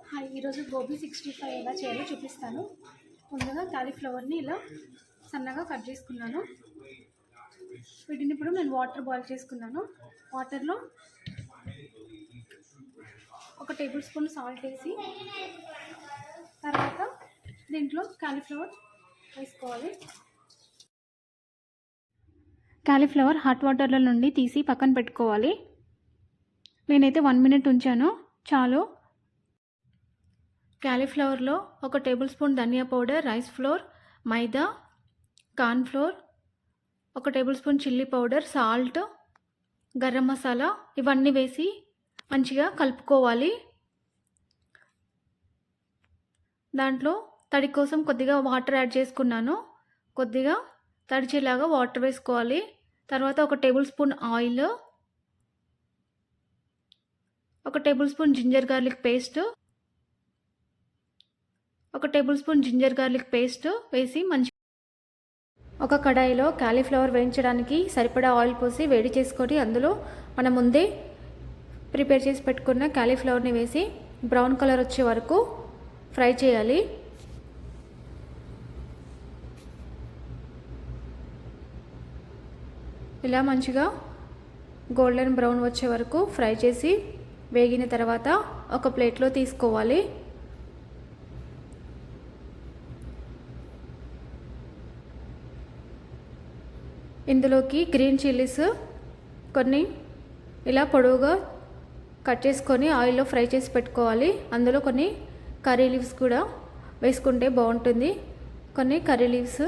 Hi, ఈరోజు గోబీ 65 ఎలా చేయాలో చూపిస్తాను. ముందుగా కాలీఫ్లవర్ని ఇలా సన్నగా కట్ చేసుకున్నాను. వీటిని ఇప్పుడు నేను వాటర్ బాయిల్ చేసుకున్నాను. వాటర్లో 1 టేబుల్ స్పూన్ సాల్ట్ వేసి తర్వాత దీంట్లో కాలీఫ్లవర్ వేసుకోవాలి. కాలీఫ్లవర్ హాట్ వాటర్ల నుండి తీసి పక్కన పెట్టుకోవాలి. నేనైతే 1 మినిట్ ఉంచాను, చాలు. కాలీఫ్లవర్లో 1 టేబుల్ స్పూన్ ధనియా పౌడర్, రైస్ ఫ్లోర్, మైదా, corn flour, 1 table spoon chilli powder, salt, garam masala ఇవన్నీ వేసి మంచిగా కలుపుకోవాలి. దాంట్లో తడి కోసం కొద్దిగా వాటర్ యాడ్ చేసుకున్నాను. కొద్దిగా తడిచేలాగా వాటర్ వేసుకోవాలి. తర్వాత 1 table spoon oil, 1 table spoon ginger garlic paste, 1 table spoon ginger garlic paste వేసి ఒక కడాయిలో కాలీఫ్లవర్ వేయించడానికి సరిపడా ఆయిల్ పోసి వేడి చేసుకొని అందులో మనం ముందే ప్రిపేర్ చేసి పెట్టుకున్న కాలీఫ్లవర్ని వేసి బ్రౌన్ కలర్ వచ్చే వరకు ఫ్రై చేయాలి. ఇలా మంచిగా గోల్డెన్ బ్రౌన్ వచ్చే వరకు ఫ్రై చేసి వేగిన తర్వాత ఒక ప్లేట్లో తీసుకోవాలి. ఇందులోకి గ్రీన్ చిల్లీస్ కొన్ని ఇలా పొడవుగా కట్ చేసుకొని ఆయిల్లో ఫ్రై చేసి పెట్టుకోవాలి. అందులో కొన్ని కర్రీ లీవ్స్ కూడా వేసుకుంటే బాగుంటుంది. కొన్ని కర్రీ లీవ్స్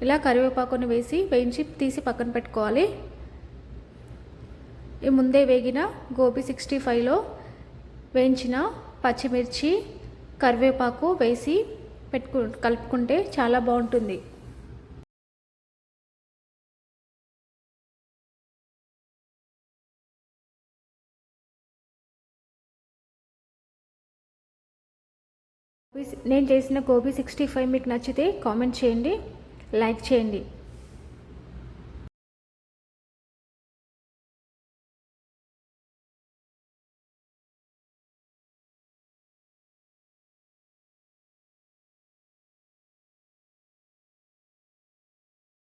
ఇలా కరివేపాకుని వేసి వేయించి తీసి పక్కన పెట్టుకోవాలి. ఈ ముందే వేగిన గోబీ 65లో వేయించిన పచ్చిమిర్చి, కరివేపాకు వేసి కలుపుకుంటే చాలా బాగుంటుంది. నేను చేసిన గోబీ 65 మీకు నచ్చితే కామెంట్ చేయండి, లైక్ చేయండి.